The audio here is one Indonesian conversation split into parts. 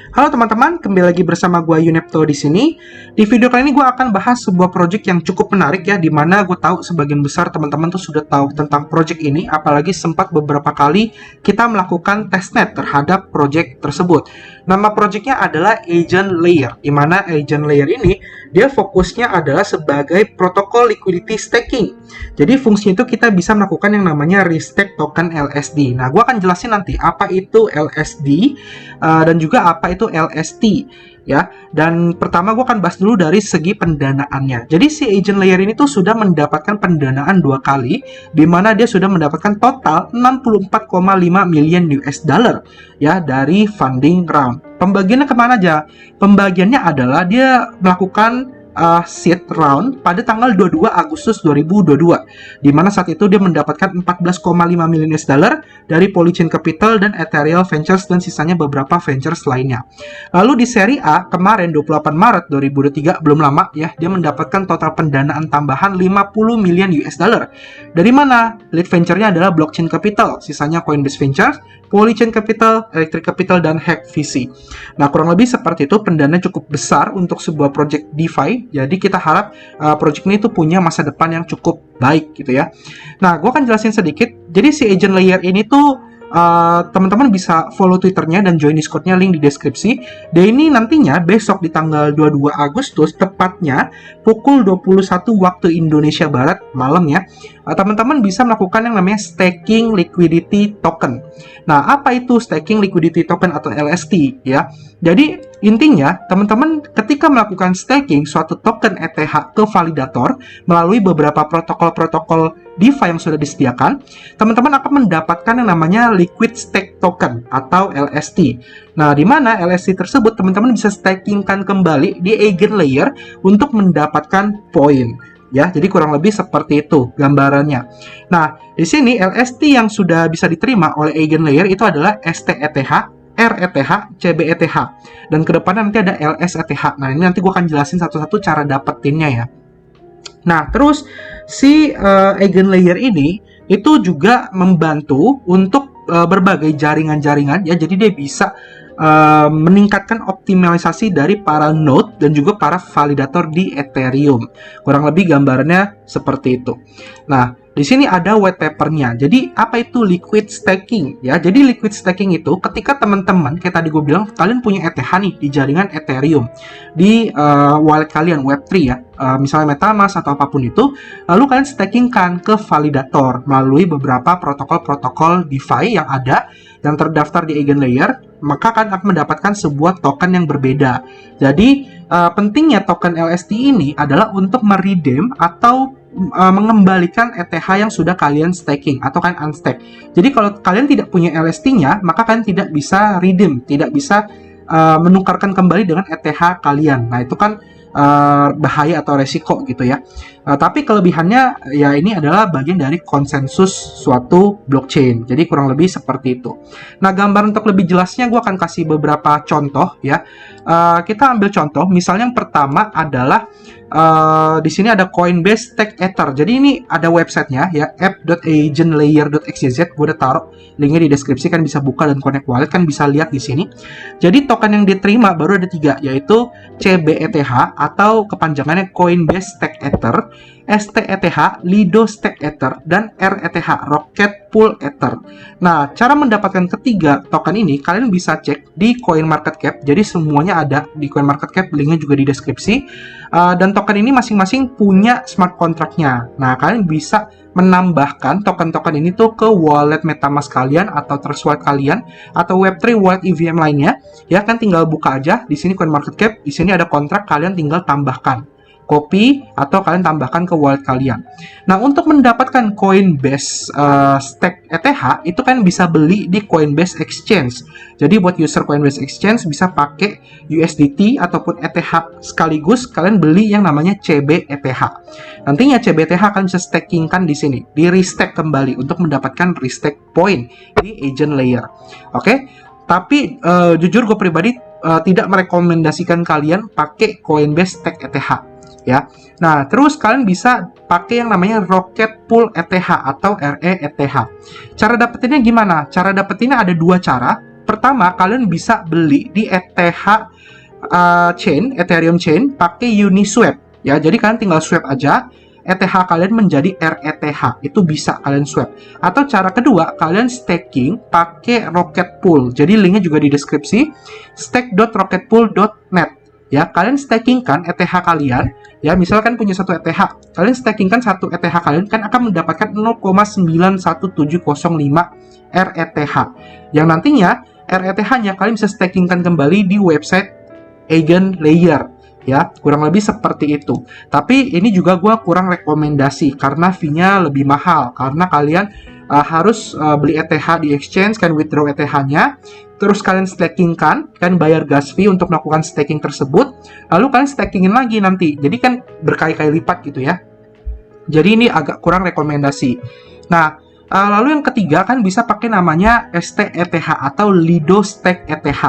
Halo teman-teman, kembali lagi bersama gue Yunepto di sini. Di video kali ini gue akan bahas sebuah project yang cukup menarik ya, di mana gue tahu sebagian besar teman-teman tuh sudah tahu tentang project ini, apalagi sempat beberapa kali kita melakukan testnet terhadap project tersebut. Nama projectnya adalah Agent Layer, di mana Agent Layer ini dia fokusnya adalah sebagai protokol liquidity staking. Jadi fungsinya itu kita bisa melakukan yang namanya restake token LSD. Nah, gue akan jelasin nanti apa itu LSD dan juga apa itu LST ya. Dan pertama gue akan bahas dulu dari segi pendanaannya. Jadi si Agent Layer ini tuh sudah mendapatkan pendanaan 2 kali, di mana dia sudah mendapatkan total 64,5 million US dollar ya dari funding round. Pembagiannya kemana aja? Pembagiannya adalah dia melakukan seed round pada tanggal 22 Agustus 2022, di mana saat itu dia mendapatkan 14,5 million US dollar dari Polychain Capital dan Ethereal Ventures dan sisanya beberapa ventures lainnya. Lalu di seri A kemarin 28 Maret 2023, belum lama ya, dia mendapatkan total pendanaan tambahan 50 million US dollar. Dari mana? Lead venture-nya adalah Blockchain Capital, sisanya Coinbase Ventures, Polychain Capital, Electric Capital, dan Hack VC. Nah, kurang lebih seperti itu, pendanaan cukup besar untuk sebuah project DeFi. Jadi kita harap project ini tuh punya masa depan yang cukup baik gitu ya. Nah, gue akan jelasin sedikit. Jadi si Agent Layer ini tuh teman-teman bisa follow Twitternya dan join Discordnya, link di deskripsi. Dia ini nantinya besok di tanggal 22 Agustus, tepatnya pukul 21 waktu Indonesia Barat malam ya, teman-teman bisa melakukan yang namanya staking liquidity token. Nah, apa itu staking liquidity token atau LST ya? Jadi intinya teman-teman ketika melakukan staking suatu token ETH ke validator melalui beberapa protokol-protokol DeFi yang sudah disediakan, teman-teman akan mendapatkan yang namanya liquid stake token atau LST. Nah, di mana LST tersebut teman-teman bisa stakingkan kembali di Agent Layer untuk mendapatkan poin. Ya, jadi kurang lebih seperti itu gambarannya. Nah, di sini LST yang sudah bisa diterima oleh Agent Layer itu adalah STETH, RETH, CBETH, dan kedepannya nanti ada LSETH. Nah, ini nanti gue akan jelasin satu-satu cara dapetinnya ya. Nah, terus si Agent Layer ini itu juga membantu untuk berbagai jaringan-jaringan ya. Jadi dia bisa meningkatkan optimalisasi dari para node dan juga para validator di Ethereum. Kurang lebih gambarannya seperti itu. Nah, di sini ada white papernya. Jadi apa itu liquid staking ya? Jadi liquid staking itu ketika teman-teman kayak tadi gue bilang, kalian punya ETH nih di jaringan Ethereum di wallet kalian Web3 ya, misalnya MetaMask atau apapun itu, lalu kalian stakingkan ke validator melalui beberapa protokol-protokol DeFi yang ada yang terdaftar di Agent Layer, maka kalian akan mendapatkan sebuah token yang berbeda. Jadi pentingnya token LST ini adalah untuk meredeem atau mengembalikan ETH yang sudah kalian staking atau kan unstake. Jadi kalau kalian tidak punya LST-nya, maka kalian tidak bisa redeem, tidak bisa menukarkan kembali dengan ETH kalian. Nah, itu kan bahaya atau resiko gitu ya. Tapi kelebihannya ya ini adalah bagian dari konsensus suatu blockchain. Jadi kurang lebih seperti itu. Nah, gambar untuk lebih jelasnya gue akan kasih beberapa contoh ya. Kita ambil contoh, misalnya yang pertama adalah di sini ada Coinbase Stake Ether. Jadi ini ada websitenya ya, app.agentlayer.xyz. Gue udah taruh linknya di deskripsi, kan bisa buka dan connect wallet, kan bisa lihat di sini. Jadi token yang diterima baru ada 3, yaitu CBETH atau kepanjangannya Coinbase Stake Ether, STETH, Lido Stake Ether, dan RETH, Rocket Pool Ether. Nah, cara mendapatkan ketiga token ini kalian bisa cek di CoinMarketCap. Jadi semuanya ada di CoinMarketCap, linknya juga di deskripsi. Dan token ini masing-masing punya smart contract-nya. Nah, kalian bisa menambahkan token-token ini tuh ke wallet MetaMask kalian atau Trust Wallet kalian atau Web3 wallet EVM lainnya. Ya, kan tinggal buka aja di sini CoinMarketCap. Di sini ada kontrak, kalian tinggal tambahkan, copy atau kalian tambahkan ke wallet kalian. Nah, untuk mendapatkan Coinbase Stake ETH itu kan bisa beli di Coinbase Exchange. Jadi buat user Coinbase Exchange bisa pakai USDT ataupun ETH sekaligus kalian beli yang namanya CBETH. Nantinya CBETH akan bisa stakingkan di sini, di restake kembali untuk mendapatkan restake point di Agent Layer. Oke? Tapi jujur gue pribadi tidak merekomendasikan kalian pakai Coinbase Stake ETH. Ya. Nah, terus kalian bisa pakai yang namanya Rocket Pool ETH atau RETH. Cara dapetinnya gimana? Cara dapetinnya ada 2 cara. Pertama, kalian bisa beli di Ethereum chain pakai Uniswap ya. Jadi kalian tinggal swap aja ETH kalian menjadi RETH, itu bisa kalian swap. Atau cara kedua, kalian staking pakai Rocket Pool. Jadi linknya juga di deskripsi, stake.rocketpool.net. Ya, kalian stakingkan ETH kalian, ya misalkan punya satu ETH, kalian stakingkan satu ETH kalian kan akan mendapatkan 0,91705 RETH. Yang nantinya RETH-nya kalian bisa stakingkan kembali di website EigenLayer. Ya, kurang lebih seperti itu. Tapi ini juga gue kurang rekomendasi karena fee-nya lebih mahal. Karena kalian harus beli ETH di exchange, kan withdraw ETH-nya, terus kalian stakingkan, kan bayar gas fee untuk melakukan staking tersebut, lalu kalian stakingin lagi nanti. Jadi kan berkali-kali lipat gitu ya. Jadi ini agak kurang rekomendasi. Nah, lalu yang ketiga kan bisa pakai namanya STETH atau Lido Stake ETH.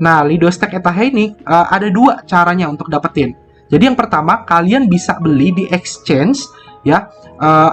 Nah, Lido Stake ETH ini ada dua caranya untuk dapetin. Jadi yang pertama, kalian bisa beli di exchange ya,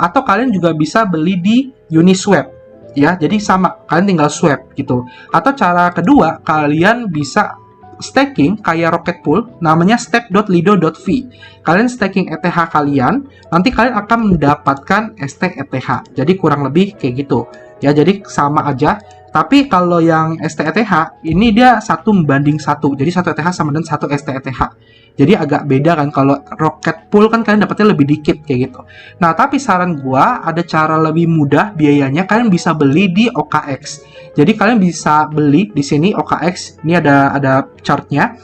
atau kalian juga bisa beli di Uniswap ya. Jadi sama, kalian tinggal swap gitu. Atau cara kedua, kalian bisa staking kayak Rocket Pool, namanya stake.lido.v. Kalian staking ETH kalian, nanti kalian akan mendapatkan STETH. Jadi kurang lebih kayak gitu. Ya, jadi sama aja. Tapi kalau yang STETH ini dia 1:1. Jadi 1 ETH sama dengan 1 STETH. Jadi agak beda kan, kalau Rocket Pool kan kalian dapatnya lebih dikit kayak gitu. Nah, tapi saran gua ada cara lebih mudah biayanya, kalian bisa beli di OKX. Jadi kalian bisa beli di sini OKX, ini ada chartnya.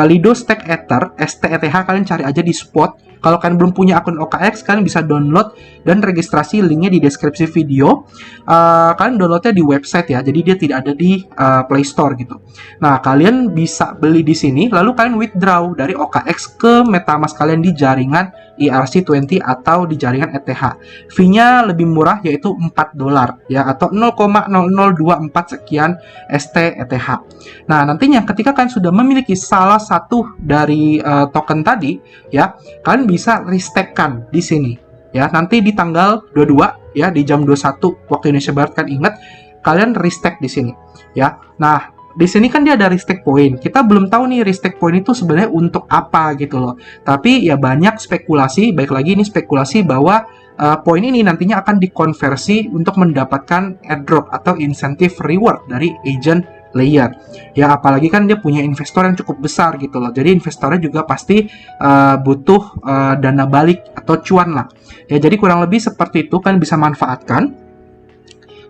Lido Stake Ether, STETH kalian cari aja di spot. Kalau kalian belum punya akun OKX, kalian bisa download dan registrasi, linknya di deskripsi video. Kalian downloadnya di website ya, jadi dia tidak ada di Play Store gitu. Nah, kalian bisa beli di sini, lalu kalian withdraw dari OKX ke MetaMask kalian di jaringan ERC20 atau di jaringan ETH. Fee-nya lebih murah, yaitu $4 ya, atau 0,0024 sekian STETH. Nah, nantinya ketika kalian sudah memiliki salah satu dari token tadi ya, kalian bisa restakekan di sini ya. Nanti di tanggal 22 ya, di jam 21 waktu Indonesia Barat, kan ingat kalian restake di sini ya. Nah, di sini kan dia ada restake point. Kita belum tahu nih restake point itu sebenarnya untuk apa gitu loh. Tapi ya banyak spekulasi, baik lagi ini spekulasi bahwa poin ini nantinya akan dikonversi untuk mendapatkan airdrop atau insentif reward dari EigenLayer. Ya, apalagi kan dia punya investor yang cukup besar gitu loh. Jadi investornya juga pasti butuh dana balik atau cuan lah. Ya, jadi kurang lebih seperti itu, kan bisa manfaatkan.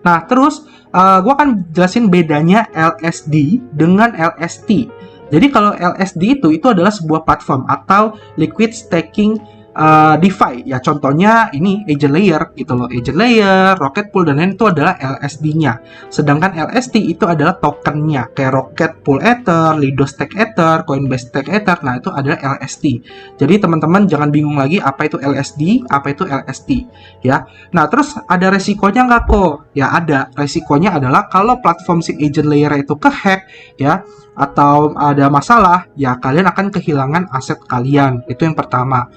Nah, terus gue akan jelasin bedanya LSD dengan LST. Jadi kalau LSD itu adalah sebuah platform atau liquid staking DeFi ya, contohnya ini EigenLayer gitu loh. EigenLayer, Rocket Pool, dan lain itu adalah LSD-nya. Sedangkan LST itu adalah tokennya, kayak Rocket Pool Ether, Lido Stake Ether, Coinbase Stake Ether. Nah, itu adalah LST. Jadi teman-teman jangan bingung lagi apa itu LSD, apa itu LST ya. Nah, terus ada resikonya nggak kok? Ya ada. Resikonya adalah kalau platform si EigenLayer itu kehack ya, atau ada masalah, ya kalian akan kehilangan aset kalian. Itu yang pertama.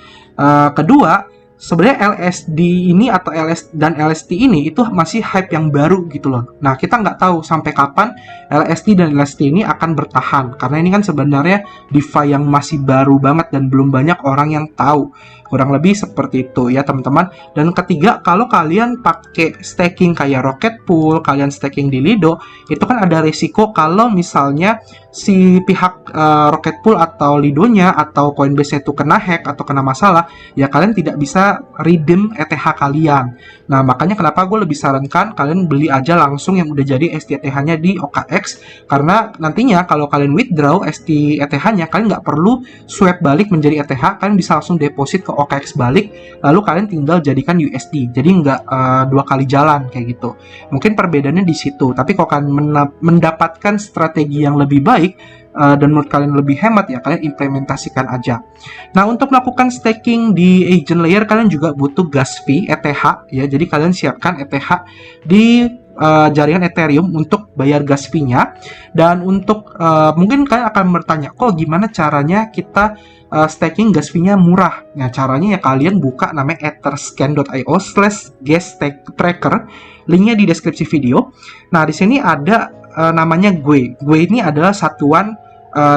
Kedua, sebenarnya LSD ini atau LS dan LST ini itu masih hype yang baru gitu loh. Nah, kita nggak tahu sampai kapan LST dan LST ini akan bertahan, karena ini kan sebenarnya DeFi yang masih baru banget dan belum banyak orang yang tahu. Kurang lebih seperti itu ya teman-teman. Dan ketiga, kalau kalian pakai staking kayak Rocket Pool, kalian staking di Lido, itu kan ada resiko kalau misalnya si pihak Rocket Pool atau Lidonya atau Coinbase itu kena hack atau kena masalah, ya kalian tidak bisa redeem ETH kalian. Nah, makanya kenapa gue lebih sarankan kalian beli aja langsung yang udah jadi STETH-nya di OKX, karena nantinya kalau kalian withdraw STETH-nya, kalian nggak perlu swap balik menjadi ETH, kalian bisa langsung deposit ke OKX balik, lalu kalian tinggal jadikan USD. Jadi nggak dua kali jalan kayak gitu. Mungkin perbedaannya di situ. Tapi kalau kalian mendapatkan strategi yang lebih baik dan menurut kalian lebih hemat, ya kalian implementasikan aja. Nah, untuk melakukan staking di EigenLayer, kalian juga butuh gas fee ETH ya. Jadi kalian siapkan ETH di jaringan Ethereum untuk bayar gas fee-nya. Dan untuk mungkin kalian akan bertanya, kok gimana caranya kita staking gas fee-nya murah? Nah, caranya ya kalian buka namanya etherscan.io/gas tracker. Linknya di deskripsi video. Nah, di sini ada namanya GUE. GUE ini adalah satuan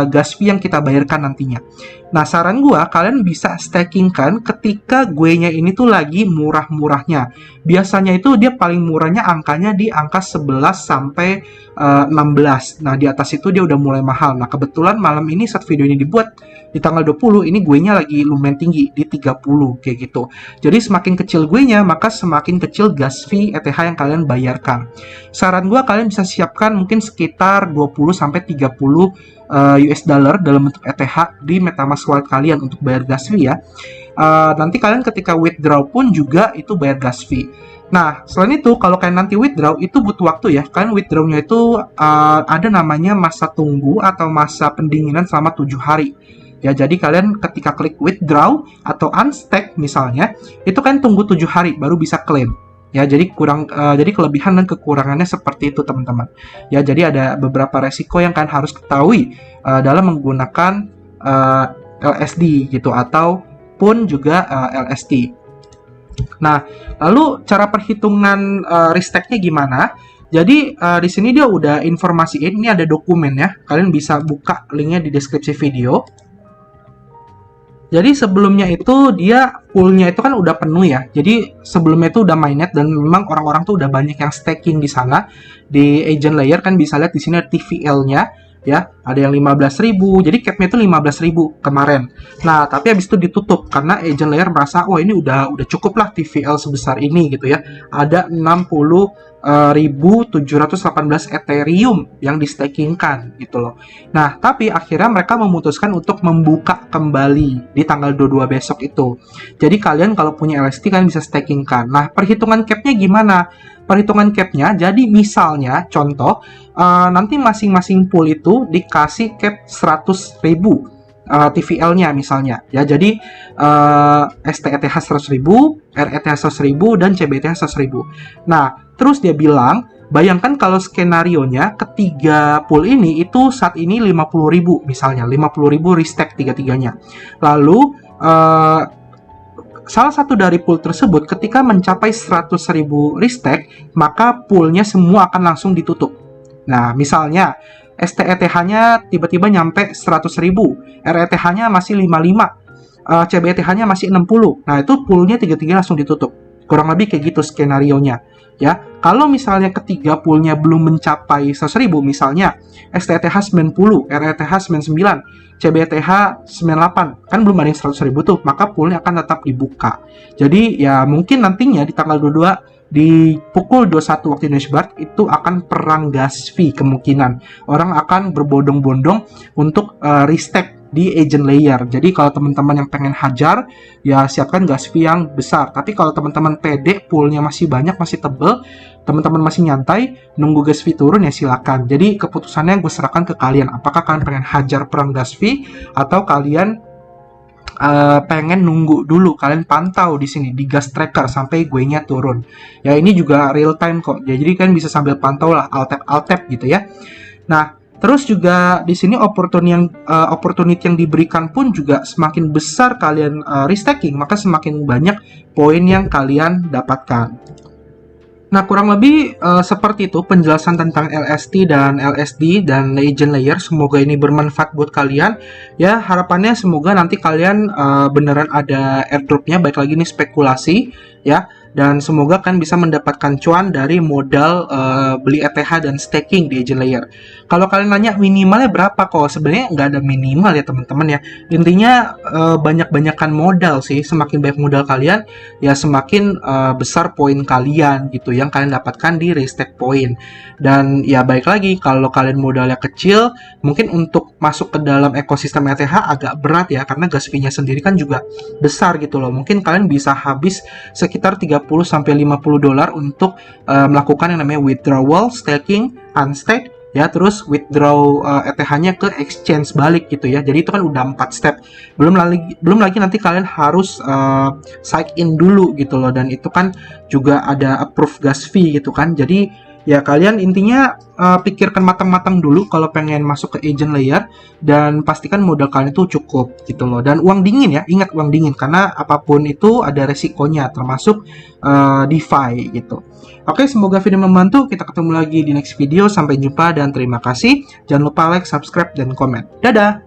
gas fee yang kita bayarkan nantinya. Nah, saran gua kalian bisa stakingkan ketika GUE-nya ini tuh lagi murah-murahnya. Biasanya itu dia paling murahnya angkanya di angka 11 sampai 16. Nah, di atas itu dia udah mulai mahal. Nah, kebetulan malam ini saat video ini dibuat di tanggal 20, ini GUE-nya lagi lumayan tinggi di 30 kayak gitu. Jadi semakin kecil GUE-nya, maka semakin kecil gas fee ETH yang kalian bayarkan. Saran gua kalian bisa siapkan mungkin sekitar 20 sampai 30 US dollar dalam bentuk ETH di MetaMask wallet kalian untuk bayar gas fee ya. Nanti kalian ketika withdraw pun juga itu bayar gas fee. Nah, selain itu, kalau kalian nanti withdraw, itu butuh waktu ya. Kalian withdraw-nya itu ada namanya masa tunggu atau masa pendinginan selama 7 hari. Ya, jadi kalian ketika klik withdraw atau unstack misalnya, itu kan tunggu 7 hari baru bisa claim. Ya, jadi jadi kelebihan dan kekurangannya seperti itu, teman-teman. Ya, jadi ada beberapa resiko yang kalian harus ketahui dalam menggunakan LSD gitu ataupun juga LST. Nah, lalu cara perhitungan restack-nya gimana? Jadi di sini dia udah informasiin, ini ada dokumen ya. Kalian bisa buka linknya di deskripsi video. Jadi sebelumnya itu dia poolnya itu kan udah penuh ya. Jadi sebelumnya itu udah mainnet dan memang orang-orang tuh udah banyak yang staking di sana. Di agent layer kan bisa lihat di sini ada TVL-nya ya. Ada yang 15.000. Jadi cap-nya itu 15.000 kemarin. Nah, tapi habis itu ditutup karena agent layer merasa oh ini udah cukup lah TVL sebesar ini gitu ya. Ada 60.718 Ethereum yang di-stakingkan gitu loh. Nah, tapi akhirnya mereka memutuskan untuk membuka kembali di tanggal 22 besok itu. Jadi kalian kalau punya LST kalian bisa stakingkan. Nah, perhitungan cap-nya gimana? Perhitungan cap-nya, jadi misalnya contoh nanti masing-masing pool itu dikasih cap 100.000 TVL-nya misalnya ya. Jadi STETH 100.000, RETH 100.000 dan CBTH 100.000. Nah, terus dia bilang, bayangkan kalau skenarionya ketiga pool ini itu saat ini 50.000 misalnya, 50.000 restack tiga-tiganya. Lalu salah satu dari pool tersebut ketika mencapai 100.000 restack, maka poolnya semua akan langsung ditutup. Nah, misalnya STETH-nya tiba-tiba nyampe 100.000, RETH-nya masih 55, CBTH-nya masih 60. Nah, itu poolnya tiga-tiga langsung ditutup. Kurang lebih kayak gitu skenarionya. Ya, kalau misalnya ketiga poolnya belum mencapai 100.000, misalnya STETH 90, RETH 99, CBTH 98, kan belum ada yang 100.000 tuh, maka poolnya akan tetap dibuka. Jadi ya mungkin nantinya di tanggal 22 di pukul 21 waktu Indonesia Barat itu akan perang gas fee kemungkinan. Orang akan berbondong-bondong untuk restack di agent layer. Jadi kalau teman-teman yang pengen hajar, ya siapkan gas fee yang besar. Tapi kalau teman-teman pede, poolnya masih banyak, masih tebel, teman-teman masih nyantai, nunggu gas fee turun ya silakan. Jadi keputusannya gue serahkan ke kalian. Apakah kalian pengen hajar perang gas fee atau kalian pengen nunggu dulu, kalian pantau di sini di gas tracker sampai gue-nya turun. Ya ini juga real time kok. Jadi kan bisa sambil pantau lah alt tab gitu ya. Nah, terus juga di sini opportunity yang diberikan pun juga semakin besar kalian restacking, maka semakin banyak poin yang kalian dapatkan. Nah, kurang lebih seperti itu penjelasan tentang LST dan LSD dan agent layer. Semoga ini bermanfaat buat kalian. Ya, harapannya semoga nanti kalian beneran ada airdropnya. Baik lagi ini spekulasi ya. Dan semoga kan bisa mendapatkan cuan dari modal beli ETH dan staking di agent layer. Kalau kalian nanya minimalnya berapa kok, sebenarnya nggak ada minimal ya teman-teman ya. Intinya banyak-banyakan modal sih. Semakin banyak modal kalian, ya semakin besar poin kalian gitu yang kalian dapatkan di restack point. Dan ya baik lagi, kalau kalian modalnya kecil, mungkin untuk masuk ke dalam ekosistem ETH agak berat ya, karena gas fee-nya sendiri kan juga besar gitu loh. Mungkin kalian bisa habis sekitar 30-50 dolar untuk melakukan yang namanya withdrawal, staking, unstack, ya, terus withdraw ETH-nya ke exchange balik gitu ya. Jadi itu kan udah 4 step. Belum lagi nanti kalian harus sign in dulu gitu loh, dan itu kan juga ada approve gas fee gitu kan. Jadi Ya kalian intinya pikirkan matang-matang dulu kalau pengen masuk ke agent layer, dan pastikan modal kalian itu cukup gitu loh. Dan uang dingin ya, ingat uang dingin, karena apapun itu ada resikonya, termasuk DeFi gitu. Oke, semoga video membantu. Kita ketemu lagi di next video. Sampai jumpa dan terima kasih. Jangan lupa like, subscribe, dan komen. Dadah!